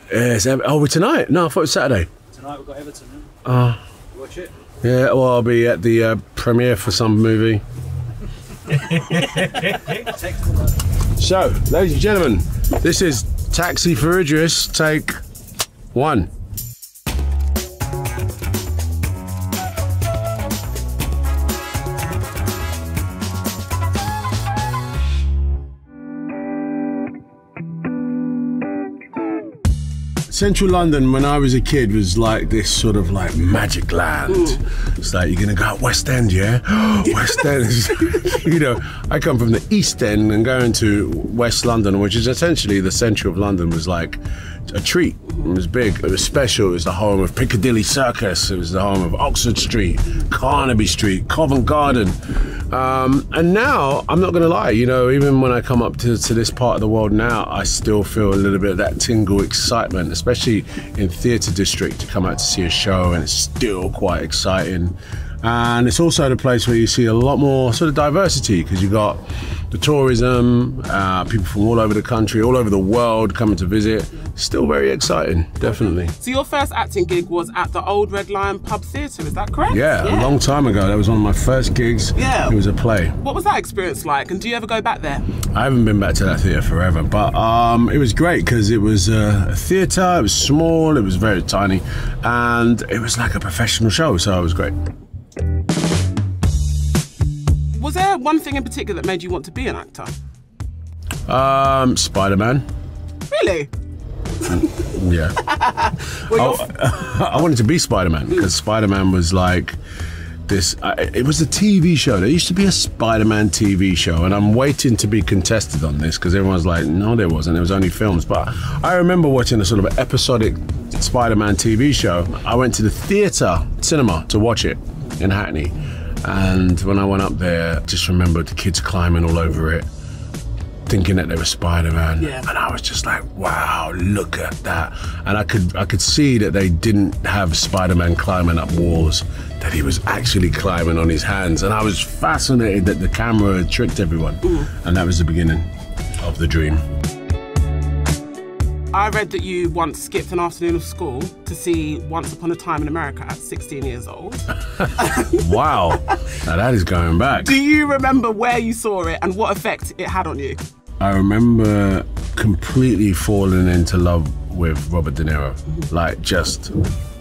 Oh, we're tonight? No, I thought it was Saturday. Tonight we've got Everton. Watch it? Yeah, well, I'll be at the premiere for some movie. So, ladies and gentlemen, this is Taxi for Idris, take 1. Central London, when I was a kid, was like this sort of like magic land. It's like, you're gonna go out West End, yeah? West End is, you know, I come from the East End, and going to West London, which is essentially the centre of London, was like a treat. It was big, it was special. It was the home of Piccadilly Circus. It was the home of Oxford Street, Carnaby Street, Covent Garden. And now, I'm not gonna lie, you know, even when I come up to this part of the world now, I still feel a little bit of that tingle excitement, especially in theatre district, to come out to see a show, and it's still quite exciting. And it's also the place where you see a lot more sort of diversity, because you got the tourism, people from all over the country, all over the world coming to visit. Still very exciting, definitely. So your first acting gig was at the Old Red Lion Pub Theatre, is that correct? Yeah, a long time ago. That was one of my first gigs. Yeah. It was a play. What was that experience like, and do you ever go back there? I haven't been back to that theatre forever, but it was great, because it was a theatre, it was small, it was very tiny, and it was like a professional show, so it was great. Was there one thing in particular that made you want to be an actor? Spider-Man. Really? Yeah. I wanted to be Spider-Man, because Spider-Man was like this, it was a TV show. There used to be a Spider-Man TV show, and I'm waiting to be contested on this, because everyone's like, no, there wasn't, there was only films. But I remember watching a sort of episodic Spider-Man TV show. I went to the theatre cinema to watch it in Hackney, and when I went up there, I just remembered the kids climbing all over it, thinking that they were Spider-Man. Yeah. And I was just like, wow, look at that. And I could see that they didn't have Spider-Man climbing up walls, that he was actually climbing on his hands. And I was fascinated that the camera had tricked everyone. And that was the beginning of the dream. I read that you once skipped an afternoon of school to see Once Upon a Time in America at 16 years old. Wow, now that is going back. Do you remember where you saw it and what effect it had on you? I remember completely falling into love with Robert De Niro. Like, just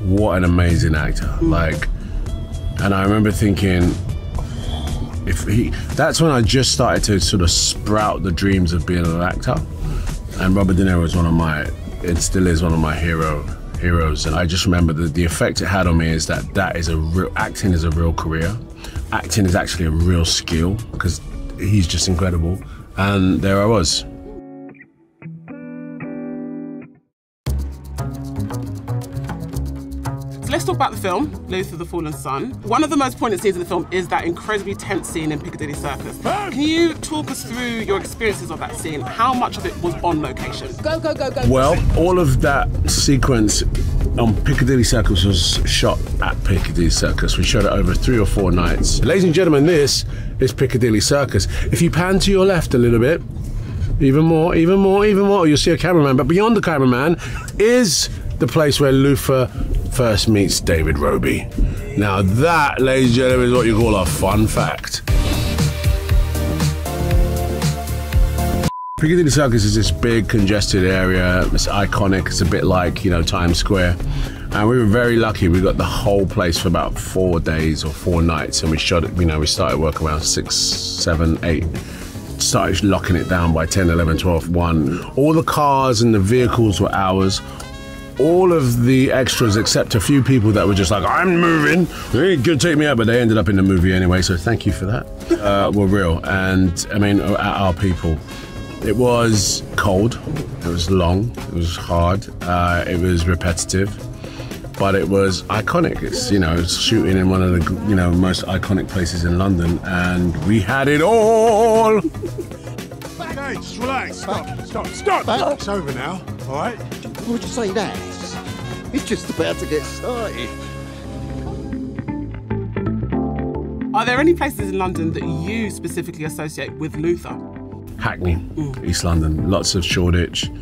what an amazing actor. Like, and I remember thinking, that's when I just started to sort of sprout the dreams of being an actor. And Robert De Niro is it still is one of my heroes. And I just remember the effect it had on me is that acting is a real career. Acting is actually a real skill, because he's just incredible. And there I was. So let's talk about the film, Luther the Fallen Son. One of the most poignant scenes in the film is that incredibly tense scene in Piccadilly Circus. Can you talk us through your experiences of that scene? How much of it was on location? Go, go, go, go. Well, all of that sequence on Piccadilly Circus was shot at Piccadilly Circus. We shot it over 3 or 4 nights. Ladies and gentlemen, this is Piccadilly Circus. If you pan to your left a little bit, even more, you'll see a cameraman. But beyond the cameraman is the place where Luther first meets David Roby. Now that, ladies and gentlemen, is what you call a fun fact. Piccadilly Circus is this big, congested area. It's iconic. It's a bit like, you know, Times Square. And we were very lucky. We got the whole place for about 4 days or 4 nights, and we shot it, you know, we started work around 6, 7, 8. Started locking it down by 10, 11, 12, 1. All the cars and the vehicles were ours. All of the extras, except a few people that were just like, I'm moving, they ain't gonna take me out, but they ended up in the movie anyway, so thank you for that. Were real, and I mean, our people. It was cold, it was long, it was hard, it was repetitive, but it was iconic. It's, you know, it's shooting in one of the, you know, most iconic places in London, and we had it all. Okay, just relax. Stop. It's over now, all right? Why would you say that? It's just about to get started. Are there any places in London that you specifically associate with Luther? Hackney, East London, lots of Shoreditch,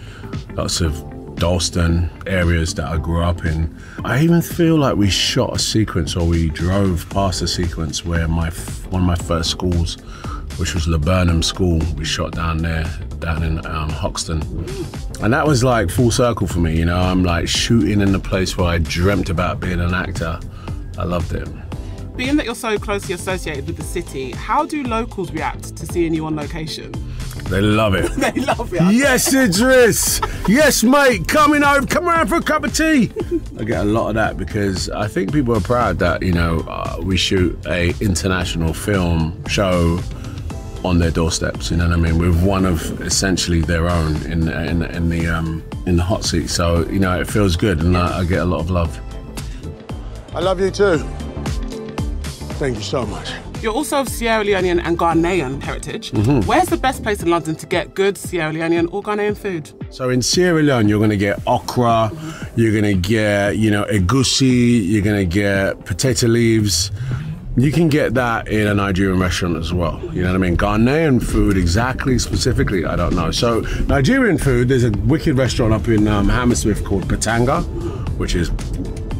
lots of Dalston areas that I grew up in. I even feel like we shot a sequence, or we drove past a sequence where one of my first schools, which was Laburnum School, we shot down there, down in Hoxton. And that was like full circle for me, you know. I'm like shooting in the place where I dreamt about being an actor. I loved it. Being that you're so closely associated with the city, how do locals react to seeing you on location? They love it. They love it. Yes, Idris. Yes, mate. Come around for a cup of tea. I get a lot of that because I think people are proud that, you know, we shoot a international film show on their doorsteps. You know what I mean? With one of essentially their own in the hot seat. So, you know, it feels good, and I get a lot of love. I love you too. Thank you so much. You're also of Sierra Leonean and Ghanaian heritage. Where's the best place in London to get good Sierra Leonean or Ghanaian food? So in Sierra Leone, you're gonna get okra, you're gonna get, you know, egusi, you're gonna get potato leaves. You can get that in a Nigerian restaurant as well. You know what I mean? Ghanaian food, specifically, I don't know. So Nigerian food, there's a wicked restaurant up in Hammersmith called Patanga, which is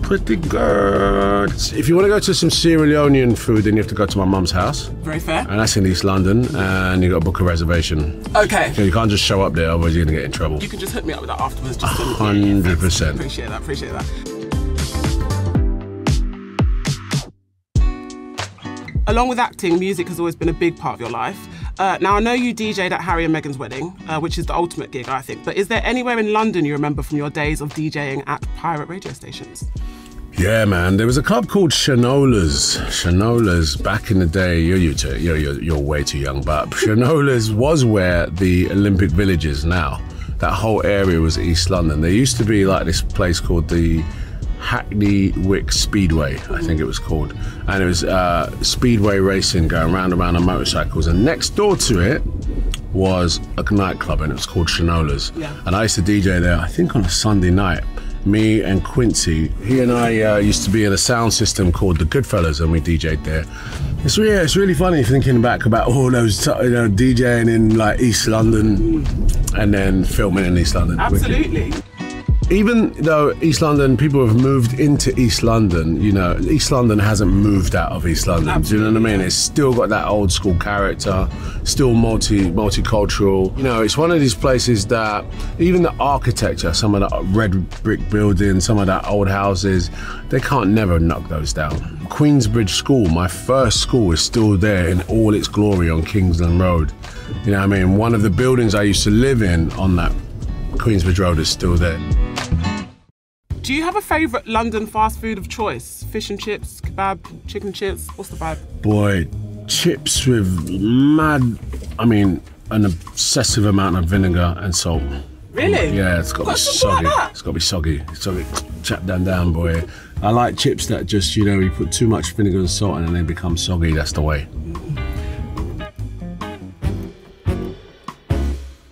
pretty good. If you want to go to some Sierra Leonean food, then you have to go to my mum's house. Very fair. And that's in East London, and you got to book a reservation. Okay. So you can't just show up there, otherwise you're going to get in trouble. You can just hook me up with that afterwards. Just 100%. Appreciate that, appreciate that. Along with acting, music has always been a big part of your life. Now, I know you DJ'd at Harry and Meghan's wedding, which is the ultimate gig, I think, but is there anywhere in London you remember from your days of DJing at pirate radio stations? Yeah, man. There was a club called Shanola's. Shanola's, back in the day, you're way too young, but Shanola's was where the Olympic Village is now. That whole area was East London. There used to be like this place called the Hackney Wick Speedway, I think it was called. And it was speedway racing going round and round on motorcycles. And next door to it was a nightclub, and it was called Shanola's. Yeah. And I used to DJ there, I think on a Sunday night. Me and Quincy, he and I used to be in a sound system called the Goodfellas, and we DJ'd there. It's really funny thinking back about all those, you know, DJing in like East London and then filming in East London. Absolutely. Even though East London, people have moved into East London, you know, East London hasn't moved out of East London. Absolutely. Do you know what I mean? It's still got that old school character, still multicultural. You know, it's one of these places that even the architecture, some of the red brick buildings, some of that old houses, they can't never knock those down. Queensbridge School, my first school, is still there in all its glory on Kingsland Road. You know what I mean? One of the buildings I used to live in on that Queensbridge Road is still there. Do you have a favourite London fast food of choice? Fish and chips, kebab, chicken chips? What's the vibe? Boy, chips with an obsessive amount of vinegar and salt. Really? Yeah, it's got to be soggy. Like that? It's got to be soggy. Soggy. Chap them down, boy. I like chips that just, you know, you put too much vinegar and salt and then they become soggy. That's the way.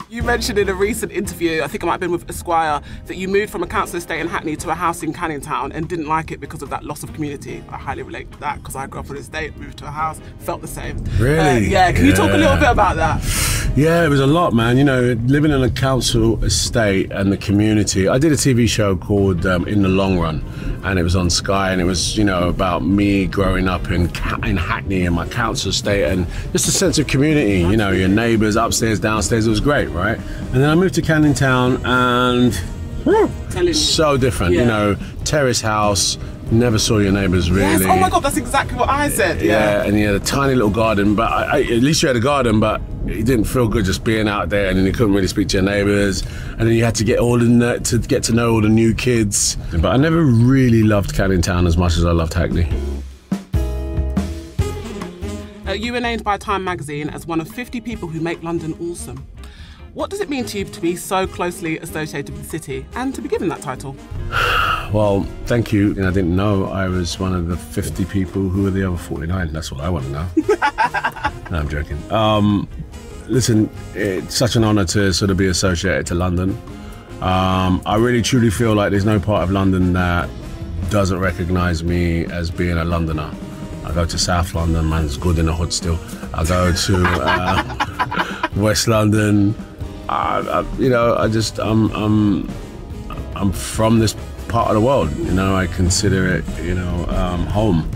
You mentioned in a recent interview, I think it might have been with Esquire, that you moved from a council estate in Hackney to a house in Canning Town and didn't like it because of that loss of community. I highly relate to that because I grew up on an estate, moved to a house, felt the same. Really? Yeah, can you talk a little bit about that? Yeah, it was a lot, man. You know, living in a council estate and the community. I did a TV show called In the Long Run, and it was on Sky, and it was, you know, about me growing up in Hackney in my council estate and just a sense of community, you know, your neighbours upstairs, downstairs. It was great, right? And then I moved to Canning Town and so different, you know, terrace house, never saw your neighbours really. Yes, oh my God, that's exactly what I said. Yeah, and you had a tiny little garden, but at least you had a garden, but it didn't feel good just being out there, and then you couldn't really speak to your neighbours, and then you had to get to know all the new kids. But I never really loved Canning Town as much as I loved Hackney. You were named by Time magazine as one of 50 people who make London awesome. What does it mean to you to be so closely associated with the city and to be given that title? Well, thank you. I didn't know I was one of the 50 people. Who are the other 49? That's what I want to know. No, I'm joking. Listen, it's such an honour to sort of be associated to London. I really truly feel like there's no part of London that doesn't recognise me as being a Londoner. I go to South London, man, it's good in the hood still. I go to West London. I'm I'm from this part of the world, you know, I consider it, you know, home.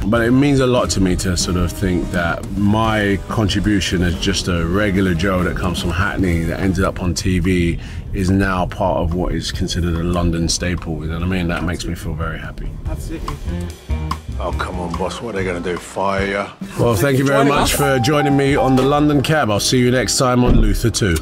But it means a lot to me to sort of think that my contribution as just a regular Joe that comes from Hackney that ended up on TV is now part of what is considered a London staple, you know what I mean? That makes me feel very happy. Absolutely. Oh, come on, boss. What are they going to do? Fire you? Well, thank you very much for joining me on the London Cab. I'll see you next time on Luther 2.